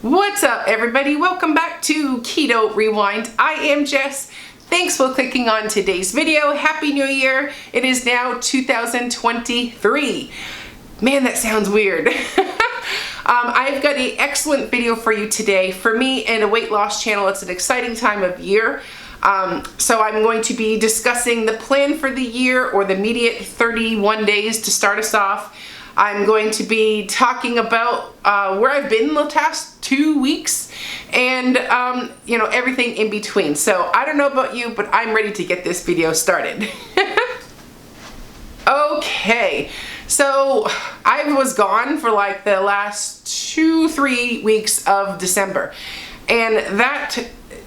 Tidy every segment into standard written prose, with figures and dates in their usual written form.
What's up, everybody? Welcome back to Keto Rewind. I am Jess. Thanks for clicking on today's video. Happy New Year. It is now 2023. Man, that sounds weird. I've got an excellent video for you today. For me and a weight loss channel, it's an exciting time of year. So I'm going to be discussing the plan for the year, or the immediate 31 days to start us off. I'm going to be talking about where I've been the past 2 weeks and you know, everything in between. So I don't know about you, but I'm ready to get this video started. Okay, so I was gone for like the last 2-3 weeks of December, and that,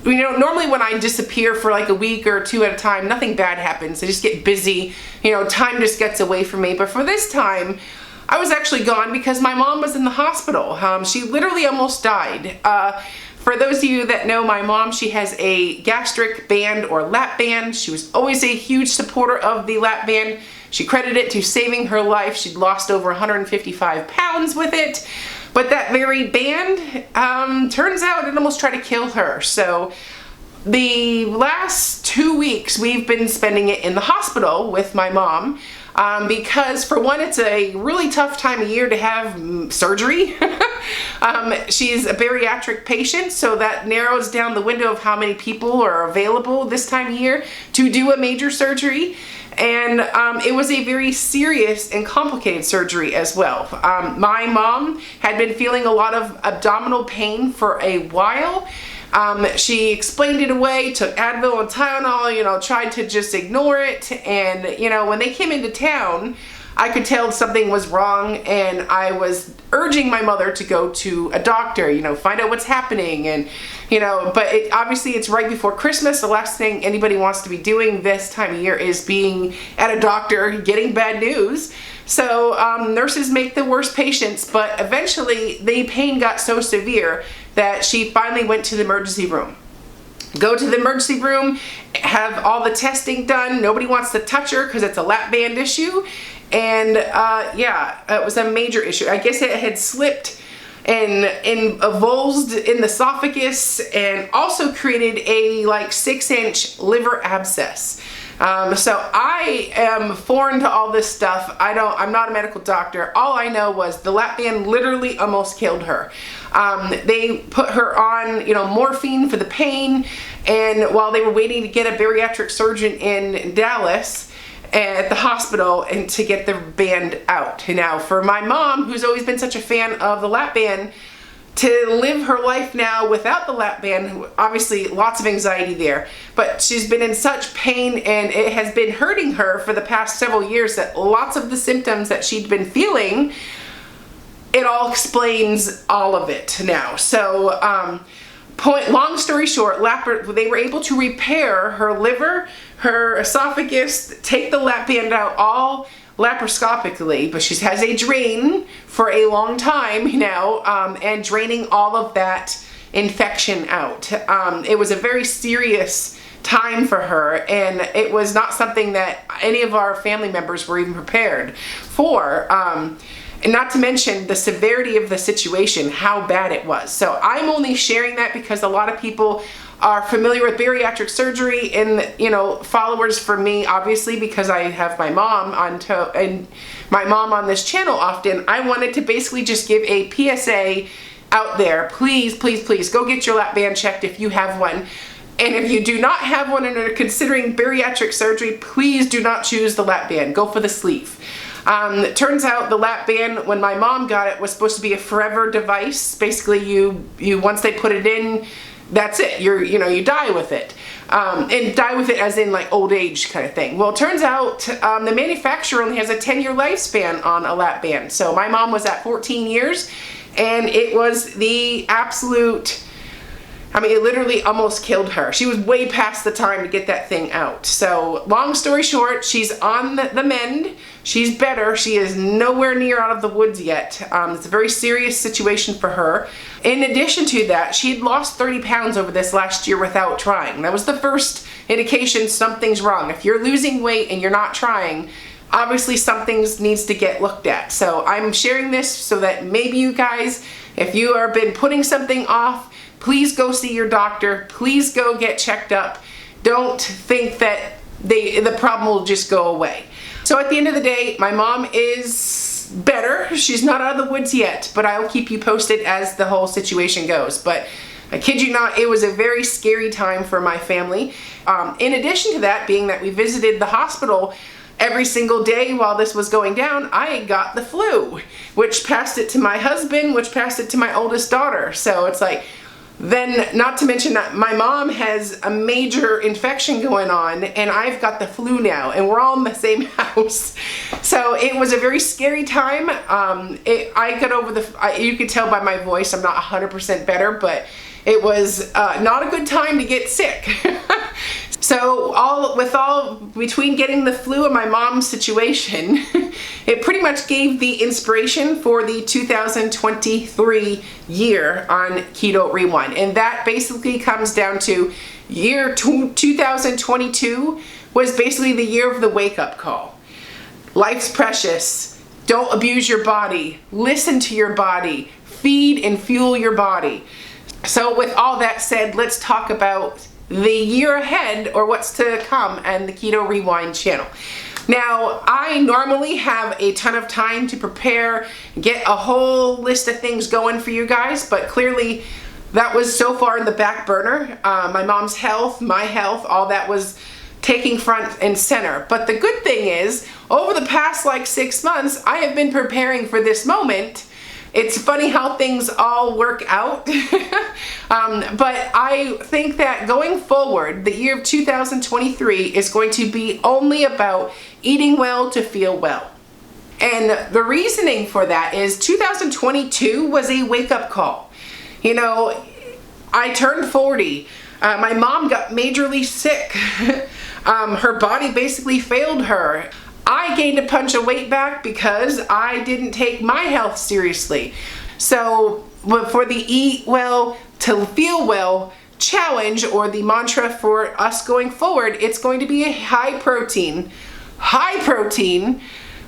you know, normally when I disappear for like a week or two at a time, nothing bad happens. I just get busy, you know, time just gets away from me. But for this time, I was actually gone because my mom was in the hospital. She literally almost died. For those of you that know my mom, she has a gastric band or lap band. She was always a huge supporter of the lap band. She credited it to saving her life. She'd lost over 155 pounds with it. But that very band, turns out it almost tried to kill her. So the last 2 weeks we've been spending it in the hospital with my mom. Because for one, it's a really tough time of year to have surgery. She's a bariatric patient, so that narrows down the window of how many people are available this time of year to do a major surgery. And it was a very serious and complicated surgery as well. My mom had been feeling a lot of abdominal pain for a while. She explained it away, took Advil and Tylenol, you know, tried to just ignore it. And, you know, when they came into town, I could tell something was wrong, and I was urging my mother to go to a doctor, you know, find out what's happening. And, you know, but obviously it's right before Christmas. The last thing anybody wants to be doing this time of year is being at a doctor getting bad news. So nurses make the worst patients, but eventually the pain got so severe that she finally went to the emergency room. Go to the emergency room, have all the testing done. Nobody wants to touch her because it's a lap band issue. And yeah, it was a major issue. I guess it had slipped and avulsed in the esophagus, and also created a like 6-inch liver abscess. So I am foreign to all this stuff. I'm not a medical doctor. All I know was the lap band literally almost killed her. They put her on, you know, morphine for the pain, and while they were waiting to get a bariatric surgeon in Dallas at the hospital and to get the band out. Now, for my mom, who's always been such a fan of the lap band, to live her life now without the lap band, obviously lots of anxiety there, but she's been in such pain, and it has been hurting her for the past several years, that lots of the symptoms that she'd been feeling, it all explains all of it now. So long story short, they were able to repair her liver, her esophagus, take the lap band out all laparoscopically, but she has a drain for a long time now, and draining all of that infection out. It was a very serious time for her, and it was not something that any of our family members were even prepared for. And not to mention the severity of the situation, how bad it was. So I'm only sharing that because a lot of people are familiar with bariatric surgery, and, you know, followers for me, obviously, because I have my mom on this channel often. I wanted to basically just give a PSA out there. Please, please, please go get your lap band checked if you have one. And if you do not have one and are considering bariatric surgery, please do not choose the lap band. Go for the sleeve. It turns out the lap band, when my mom got it, was supposed to be a forever device. Basically, you once they put it in, that's it. You die with it. And die with it as in like old age kind of thing. Well, it turns out the manufacturer only has a 10-year lifespan on a lap band. So my mom was at 14 years, and it was the absolute, I mean, it literally almost killed her. She was way past the time to get that thing out. So long story short, she's on the mend. She's better. She is nowhere near out of the woods yet. It's a very serious situation for her. In addition to that, she had lost 30 pounds over this last year without trying. That was the first indication something's wrong. If you're losing weight and you're not trying, obviously something needs to get looked at. So I'm sharing this so that maybe you guys If you have been putting something off, please go see your doctor. Please go get checked up. Don't think that the problem will just go away. So at the end of the day, my mom is better. She's not out of the woods yet, but I will keep you posted as the whole situation goes. But I kid you not, it was a very scary time for my family. In addition to that, being that we visited the hospital every single day while this was going down, I got the flu, which passed it to my husband, which passed it to my oldest daughter. So it's like, then not to mention that my mom has a major infection going on and I've got the flu now and we're all in the same house. So it was a very scary time. I got over you could tell by my voice I'm not 100% better, but it was not a good time to get sick. So between getting the flu and my mom's situation, it pretty much gave the inspiration for the 2023 year on Keto Rewind. And that basically comes down to year 2022 was basically the year of the wake-up call. Life's precious. Don't abuse your body. Listen to your body. Feed and fuel your body. So with all that said, let's talk about the year ahead, or what's to come, and the Keto Rewind channel. Now, I normally have a ton of time to prepare, get a whole list of things going for you guys, but clearly that was so far in the back burner. My mom's health, my health, all that was taking front and center. But the good thing is, over the past like 6 months, I have been preparing for this moment. It's funny how things all work out. But I think that going forward, the year of 2023 is going to be only about eating well to feel well. And the reasoning for that is 2022 was a wake-up call. You know, I turned 40. My mom got majorly sick. Her body basically failed her. I gained a bunch of weight back because I didn't take my health seriously. So for the Eat Well to Feel Well challenge, or the mantra for us going forward, it's going to be a high protein,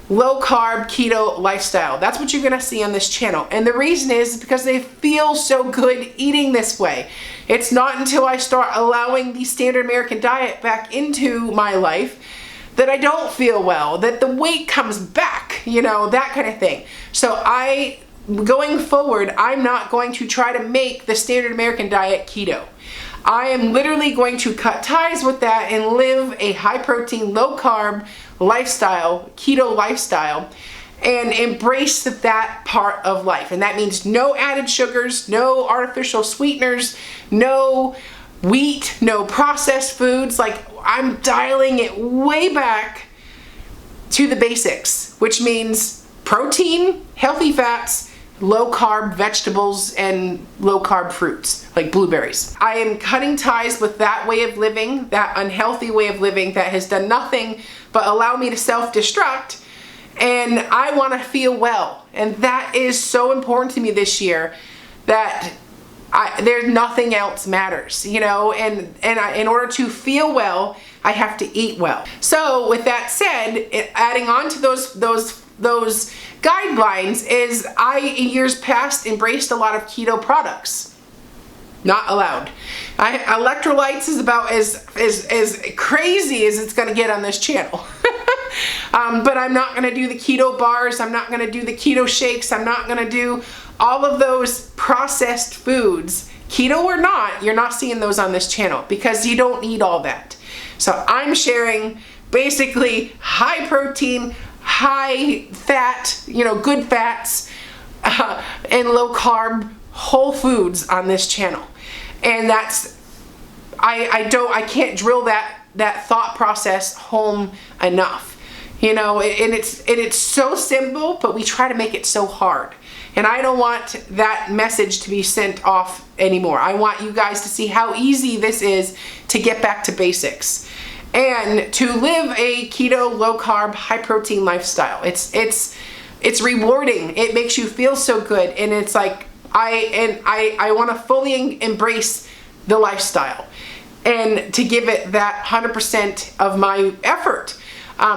low carb keto lifestyle. That's what you're gonna see on this channel. And the reason is because they feel so good eating this way. It's not until I start allowing the standard American diet back into my life that I don't feel well, that the weight comes back, you know, that kind of thing. So going forward, I'm not going to try to make the standard American diet keto. I am literally going to cut ties with that and live a high protein, low carb lifestyle, keto lifestyle, and embrace that part of life. And that means no added sugars, no artificial sweeteners, no wheat, no processed foods. Like, I'm dialing it way back to the basics, which means protein, healthy fats, low carb vegetables, and low carb fruits like blueberries. I am cutting ties with that way of living, that unhealthy way of living that has done nothing but allow me to self-destruct, and I want to feel well. And that is so important to me this year, that there's nothing else matters, you know, and in order to feel well, I have to eat well. So with that said, adding on to those guidelines is I, in years past, embraced a lot of keto products. Not allowed. Electrolytes is about as crazy as it's gonna get on this channel. But I'm not gonna do the keto bars, I'm not gonna do the keto shakes, I'm not gonna do all of those processed foods. Keto or not, you're not seeing those on this channel because you don't need all that. So I'm sharing basically high protein, high fat, you know, good fats, and low carb whole foods on this channel. And that's, I can't drill that thought process home enough. You know, and it's so simple, but we try to make it so hard. And I don't want that message to be sent off anymore. I want you guys to see how easy this is to get back to basics and to live a keto, low carb, high protein lifestyle. It's rewarding. It makes you feel so good, and it's like I want to fully embrace the lifestyle and to give it that 100% of my effort.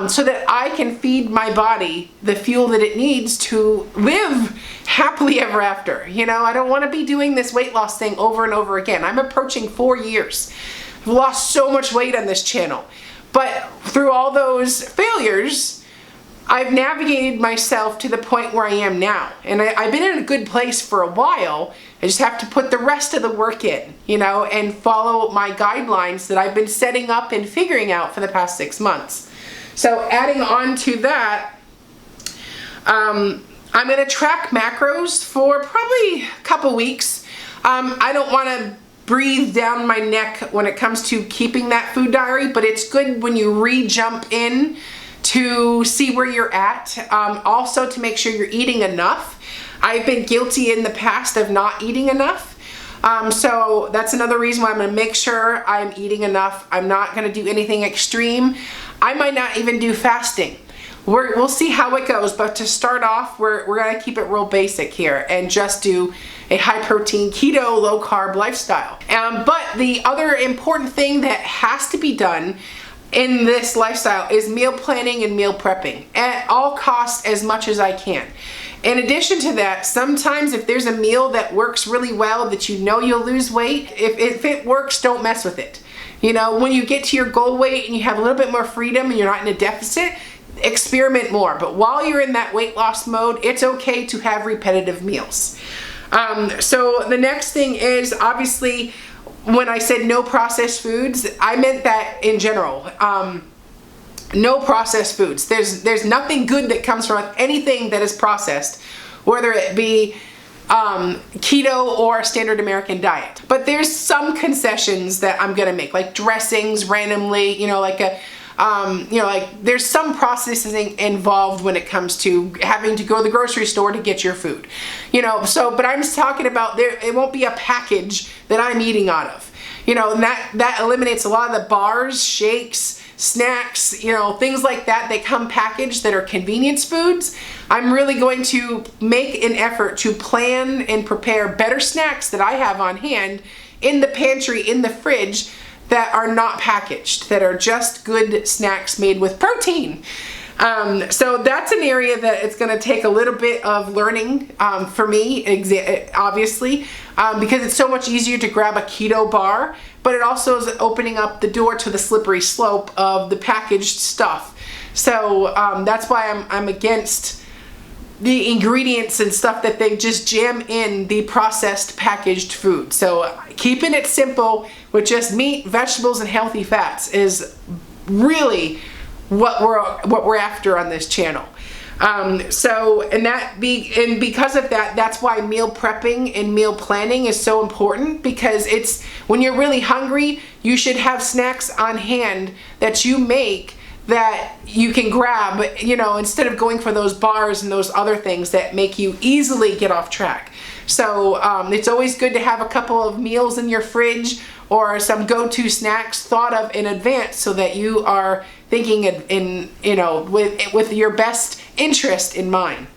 so that I can feed my body the fuel that it needs to live happily ever after. You know, I don't want to be doing this weight loss thing over and over again. I'm approaching 4 years. I've lost so much weight on this channel. But through all those failures, I've navigated myself to the point where I am now. And I've been in a good place for a while. I just have to put the rest of the work in, you know, and follow my guidelines that I've been setting up and figuring out for the past 6 months. So adding on to that, I'm going to track macros for probably a couple weeks. I don't want to breathe down my neck when it comes to keeping that food diary, but it's good when you re-jump in to see where you're at. Also to make sure you're eating enough. I've been guilty in the past of not eating enough. So that's another reason why I'm going to make sure I'm eating enough. I'm not going to do anything extreme. I might not even do fasting. We'll see how it goes, but to start off, we're going to keep it real basic here and just do a high protein, keto, low carb lifestyle. But the other important thing that has to be done in this lifestyle is meal planning and meal prepping at all costs as much as I can. In addition to that, sometimes if there's a meal that works really well that you know you'll lose weight, if it works, don't mess with it. You know, when you get to your goal weight and you have a little bit more freedom and you're not in a deficit, experiment more. But while you're in that weight loss mode, it's okay to have repetitive meals. So the next thing is, obviously, when I said no processed foods, I meant that in general. No processed foods. There's nothing good that comes from anything that is processed, whether it be keto or standard American diet. But there's some concessions that I'm gonna make, like dressings randomly, you know, like there's some processing involved when it comes to having to go to the grocery store to get your food, you know. So, but I'm just talking about it won't be a package that I'm eating out of, you know, and that eliminates a lot of the bars, shakes, snacks, you know, things like that. They come packaged that are convenience foods. I'm really going to make an effort to plan and prepare better snacks that I have on hand in the pantry, in the fridge, that are not packaged, that are just good snacks made with protein. So that's an area that it's going to take a little bit of learning for me, obviously, because it's so much easier to grab a keto bar, but it also is opening up the door to the slippery slope of the packaged stuff. So that's why I'm against the ingredients and stuff that they just jam in the processed packaged food. So keeping it simple with just meat, vegetables, and healthy fats is really what we're after on this channel. Because of that, that's why meal prepping and meal planning is so important, because it's when you're really hungry, you should have snacks on hand that you make that you can grab, you know, instead of going for those bars and those other things that make you easily get off track. So it's always good to have a couple of meals in your fridge or some go-to snacks thought of in advance, so that you are thinking in you know, with your best interest in mind.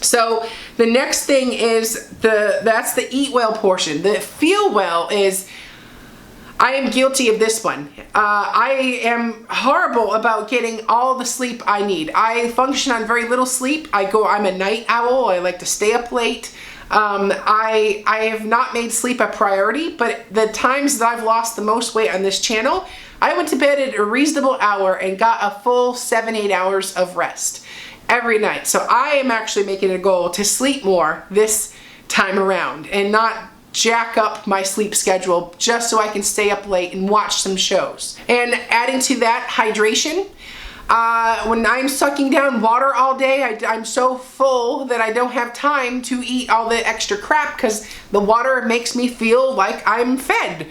So the next thing is that's the eat well portion. The feel well is, I am guilty of this one. I am horrible about getting all the sleep I need. I function on very little sleep. I'm a night owl. I like to stay up late. I have not made sleep a priority, but the times that I've lost the most weight on this channel, I went to bed at a reasonable hour and got a full 7-8 hours of rest every night. So I am actually making it a goal to sleep more this time around and not jack up my sleep schedule just so I can stay up late and watch some shows. And adding to that, hydration. When I'm sucking down water all day, I'm so full that I don't have time to eat all the extra crap, because the water makes me feel like I'm fed.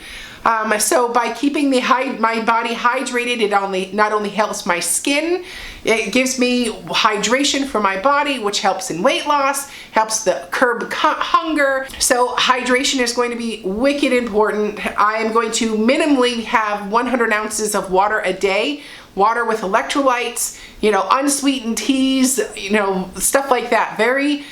So by keeping my body hydrated, it not only helps my skin, it gives me hydration for my body, which helps in weight loss, helps the curb hunger. So hydration is going to be wicked important. I am going to minimally have 100 ounces of water a day, water with electrolytes, you know, unsweetened teas, you know, stuff like that. Very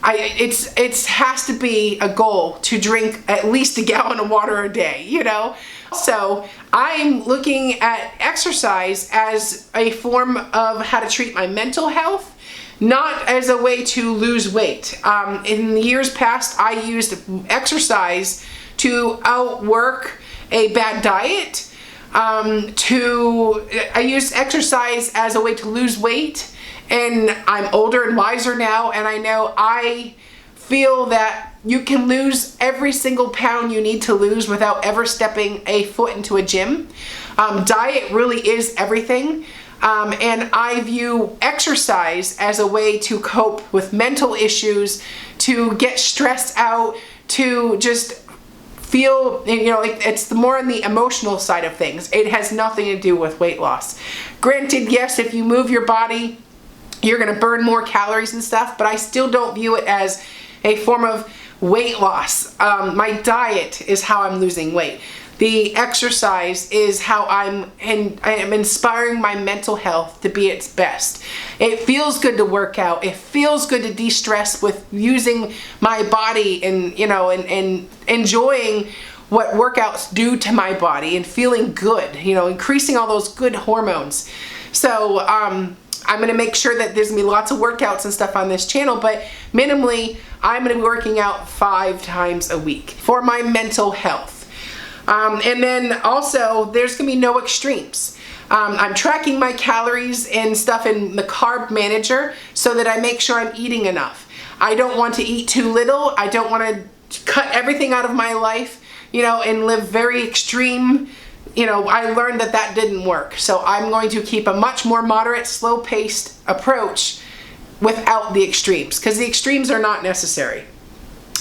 It has to be a goal to drink at least a gallon of water a day, you know? So I'm looking at exercise as a form of how to treat my mental health, not as a way to lose weight. In years past, I used exercise to outwork a bad diet. I used exercise as a way to lose weight, and I'm older and wiser now, and I feel that you can lose every single pound you need to lose without ever stepping a foot into a gym. Diet really is everything. And I view exercise as a way to cope with mental issues, to get stressed out, to just feel, you know, it's more on the emotional side of things. It has nothing to do with weight loss. Granted, yes, if you move your body, you're gonna burn more calories and stuff, but I still don't view it as a form of weight loss. My diet is how I'm losing weight. The exercise is how I am inspiring my mental health to be its best. It feels good to work out. It feels good to de-stress with using my body and, you know, and enjoying what workouts do to my body and feeling good, you know, increasing all those good hormones. So I'm gonna make sure that there's gonna be lots of workouts and stuff on this channel, but minimally, I'm gonna be working out 5 times a week for my mental health. And then also, there's gonna be no extremes. I'm tracking my calories and stuff in the carb manager so that I make sure I'm eating enough. I don't want to eat too little. I don't want to cut everything out of my life, you know, and live very extreme. You know, I learned that that didn't work. So I'm going to keep a much more moderate, slow-paced approach without the extremes, because the extremes are not necessary.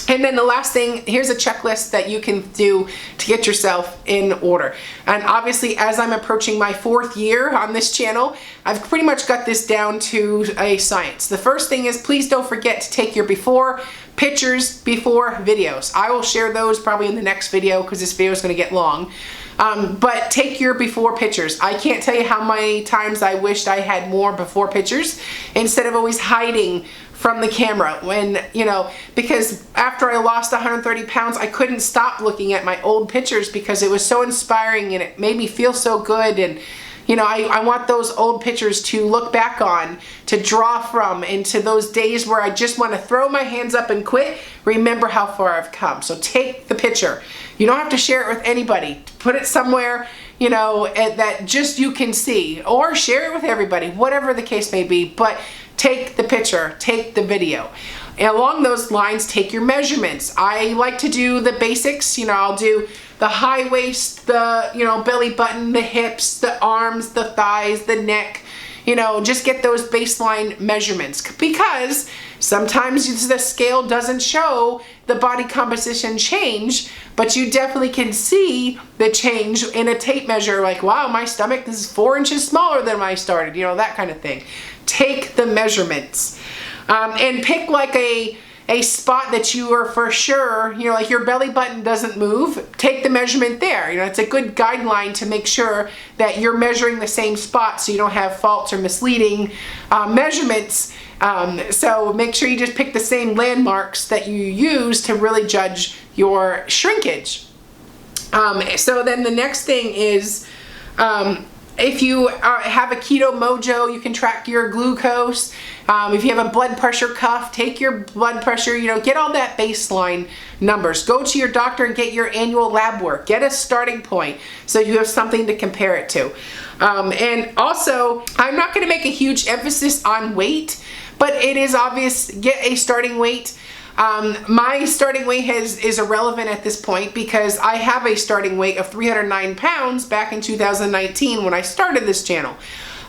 And then the last thing, here's a checklist that you can do to get yourself in order. And obviously, as I'm approaching my 4th year on this channel, I've pretty much got this down to a science. The first thing is, please don't forget to take your before pictures before videos. I will share those probably in the next video because this video is going to get long. But take your before pictures. I can't tell you how many times I wished I had more before pictures instead of always hiding from the camera when, you know, because after I lost 130 pounds, I couldn't stop looking at my old pictures because it was so inspiring and it made me feel so good. And, you know, I want those old pictures to look back on, to draw from, into those days where I just want to throw my hands up and quit. Remember how far I've come. So take the picture. You don't have to share it with anybody. Put it somewhere, you know, that just you can see, or share it with everybody, whatever the case may be. But take the picture, take the video. And along those lines, take your measurements. I like to do the basics. You know, I'll do the high waist, the, you know, belly button, the hips, the arms, the thighs, the neck. You know, just get those baseline measurements, because sometimes the scale doesn't show the body composition change, but you definitely can see the change in a tape measure, like, wow, my stomach is 4 inches smaller than when I started, you know, that kind of thing. Take the measurements and pick like a spot that you are for sure, you know, like your belly button doesn't move. Take the measurement there. You know, it's a good guideline to make sure that you're measuring the same spot so you don't have false or misleading measurements. So make sure you just pick the same landmarks that you use to really judge your shrinkage. So then the next thing is, if you have a keto mojo, you can track your glucose. If you have a blood pressure cuff, take your blood pressure, you know, get all that baseline numbers. Go to your doctor and get your annual lab work. Get a starting point so you have something to compare it to. And also, I'm not going to make a huge emphasis on weight, but it is obvious, get a starting weight. My starting weight is irrelevant at this point because I have a starting weight of 309 pounds back in 2019 when I started this channel.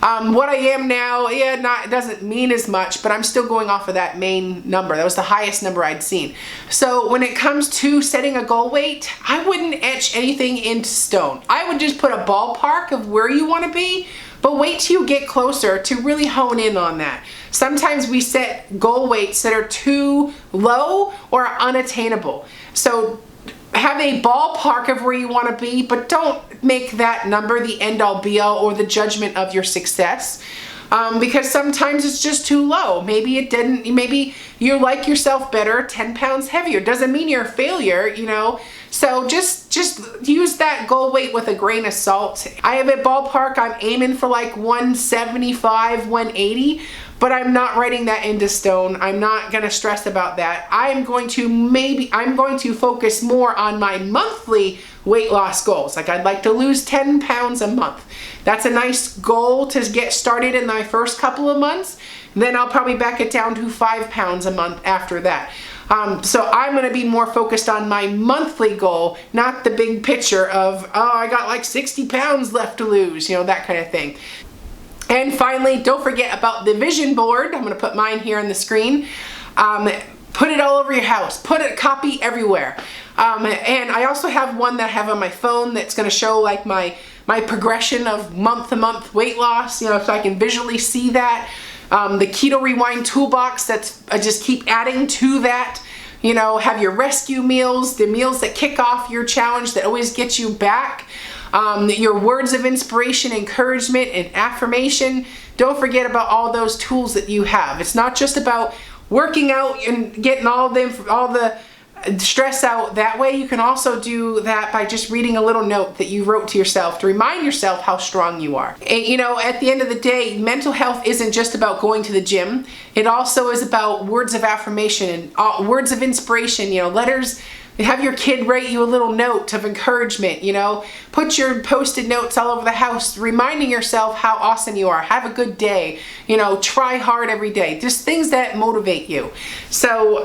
What I am now, it doesn't mean as much, but I'm still going off of that main number. That was the highest number I'd seen. So when it comes to setting a goal weight, I wouldn't etch anything into stone. I would just put a ballpark of where you want to be, but wait till you get closer to really hone in on that. Sometimes we set goal weights that are too low or unattainable. So have a ballpark of where you want to be, but don't make that number the end-all be-all or the judgment of your success. because sometimes it's just too low. Maybe it didn't, maybe you like yourself better 10 pounds heavier. Doesn't mean you're a failure, you know. So just use that goal weight with a grain of salt. I have a ballpark, I'm aiming for like 175, 180, but I'm not writing that into stone. I'm not gonna stress about that. I'm going to focus more on my monthly weight loss goals. Like, I'd like to lose 10 pounds a month. That's a nice goal to get started in my first couple of months. Then I'll probably back it down to 5 pounds a month after that. So I'm going to be more focused on my monthly goal, not the big picture of, oh, I got like 60 pounds left to lose, you know, that kind of thing. And finally, don't forget about the vision board. I'm going to put mine here on the screen. Put it all over your house. Put a copy everywhere. And I also have one that I have on my phone that's going to show like my progression of month to month weight loss, you know, so I can visually see that. The Keto Rewind toolbox, I just keep adding to that. You know, have your rescue meals, the meals that kick off your challenge that always get you back. Your words of inspiration, encouragement, and affirmation. Don't forget about all those tools that you have. It's not just about working out and getting all the stress out that way. You can also do that by just reading a little note that you wrote to yourself to remind yourself how strong you are. And, you know, at the end of the day, mental health isn't just about going to the gym. It also is about words of affirmation and words of inspiration, you know, letters. Have your kid write you a little note of encouragement, you know. Put your post-it notes all over the house reminding yourself how awesome you are. Have a good day, you know, try hard every day. Just things that motivate you. So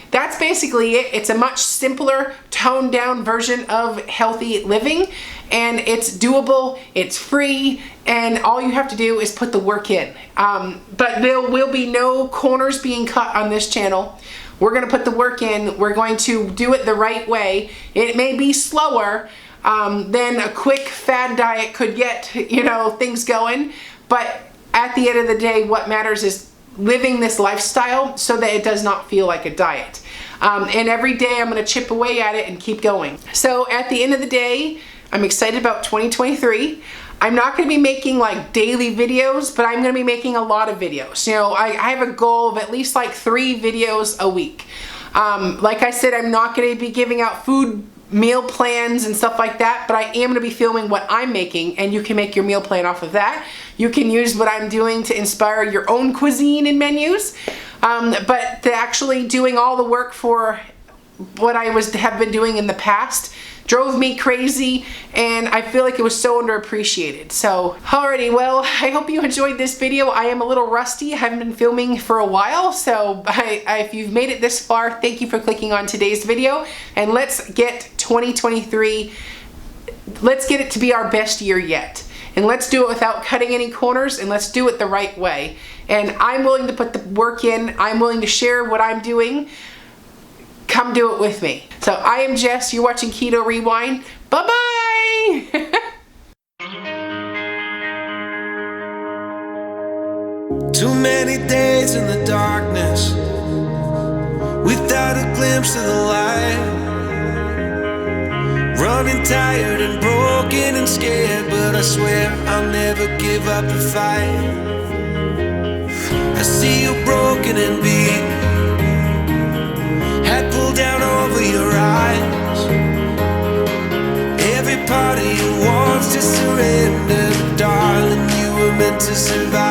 that's basically it. It's a much simpler, toned down version of healthy living, and it's doable, it's free, and all you have to do is put the work in. But there will be no corners being cut on this channel. We're going to put the work in. We're going to do it the right way. It may be slower than a quick fad diet could get, you know, things going. But at the end of the day, what matters is living this lifestyle so that it does not feel like a diet. And every day I'm going to chip away at it and keep going. So at the end of the day, I'm excited about 2023. I'm not going to be making like daily videos, but I'm going to be making a lot of videos. You know, I have a goal of at least like 3 videos a week. Like I said, I'm not going to be giving out food meal plans and stuff like that, but I am going to be filming what I'm making, and you can make your meal plan off of that. You can use what I'm doing to inspire your own cuisine and menus, but to actually doing all the work for what I have been doing in the past drove me crazy, and I feel like it was so underappreciated. So, alrighty, well, I hope you enjoyed this video. I am a little rusty. I haven't been filming for a while, so if you've made it this far, thank you for clicking on today's video, and let's get 2023, let's get it to be our best year yet. And let's do it without cutting any corners, and let's do it the right way. And I'm willing to put the work in. I'm willing to share what I'm doing. Come do it with me. So I am Jess, you're watching Keto Rewind. Bye-bye! Too many days in the darkness without a glimpse of the light. Running tired and broken and scared, but I swear I'll never give up the fight. I see you broken and beat, head pulled down over your eyes. Every part of you wants to surrender, darling, you were meant to survive.